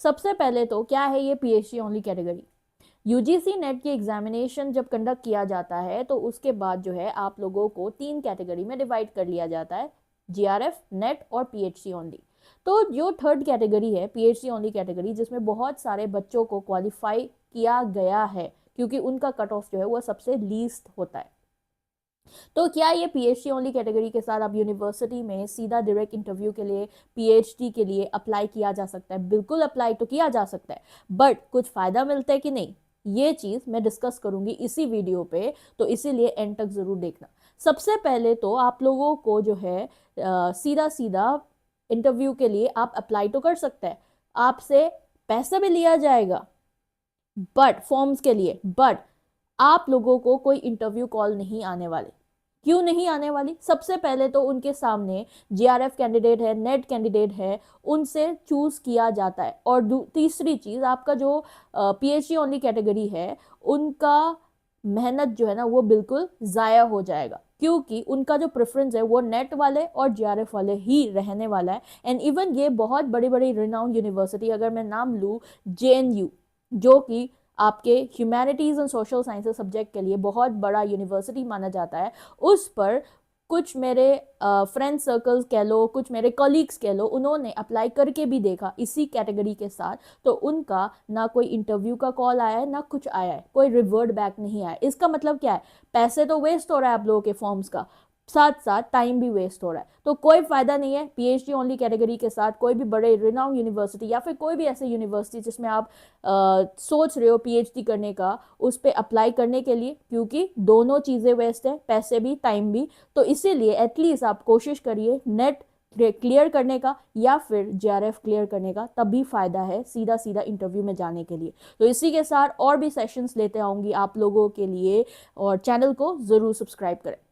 सबसे पहले तो क्या है ये PhD only category. UGC net की एग्जामिनेशन जब कंडक्ट किया जाता है तो उसके बाद जो है आप लोगों को 3 कैटेगरी में डिवाइड कर लिया जाता है, जीआरएफ, नेट और पीएचडी ओनली। तो जो थर्ड कैटेगरी है पीएचडी ओनली कैटेगरी, जिसमें बहुत सारे बच्चों को क्वालिफाई किया गया है क्योंकि उनका कट ऑफ जो है वो सबसे लीस्ट होता है। तो क्या ये पीएचडी ओनली कैटेगरी के साथ आप यूनिवर्सिटी में सीधा डायरेक्ट इंटरव्यू के लिए पीएचडी के लिए अप्लाई किया जा सकता है? बिल्कुल अप्लाई तो किया जा सकता है, बट कुछ फायदा मिलता है कि नहीं, ये चीज मैं डिस्कस करूंगी इसी वीडियो पे, तो इसीलिए एंड तक जरूर देखना। सबसे पहले तो आप लोगों को जो है सीधा सीधा इंटरव्यू के लिए आप अप्लाई तो कर सकते हैं, आपसे पैसा भी लिया जाएगा बट फॉर्म्स के लिए, बट आप लोगों को कोई इंटरव्यू कॉल नहीं आने वाले। क्यों नहीं आने वाली? सबसे पहले तो उनके सामने जीआरएफ कैंडिडेट है, नेट कैंडिडेट है, उनसे चूज किया जाता है। और तीसरी चीज, आपका जो पीएचडी ओनली कैटेगरी है उनका मेहनत जो है ना वो बिल्कुल जाया हो जाएगा, क्योंकि उनका जो प्रेफरेंस है वो नेट वाले और जीआरएफ वाले ही रहने वाला है। एंड इवन ये बहुत बड़ी बड़ी रिनाउंड यूनिवर्सिटी, अगर मैं नाम लूँ जेएनयू, जो कि आपके humanities and social sciences subject के लिए बहुत बड़ा यूनिवर्सिटी माना जाता है, उस पर कुछ मेरे फ्रेंड सर्कल्स कह लो, कुछ मेरे कलीग्स कह लो, उन्होंने अप्लाई करके भी देखा इसी कैटेगरी के साथ, तो उनका ना कोई इंटरव्यू का कॉल आया है ना कुछ आया है, कोई रिवर्ट बैक नहीं आया। इसका मतलब क्या है? पैसे तो वेस्ट हो रहा है आप लोगों के फॉर्म्स का, साथ साथ टाइम भी वेस्ट हो रहा है, तो कोई फायदा नहीं है पीएचडी ओनली कैटेगरी के साथ कोई भी बड़े रिनाउंड यूनिवर्सिटी या फिर कोई भी ऐसे यूनिवर्सिटी जिसमें आप सोच रहे हो पीएचडी करने का, उस पर अप्लाई करने के लिए, क्योंकि दोनों चीज़ें वेस्ट है, पैसे भी टाइम भी। तो इसीलिए एटलीस्ट आप कोशिश करिए नेट क्लियर करने का या फिर जीआरएफ क्लियर करने का, तभी फायदा है सीधा सीधा इंटरव्यू में जाने के लिए। तो इसी के साथ और भी सेशंस लेते आऊंगी आप लोगों के लिए, और चैनल को जरूर सब्सक्राइब करें।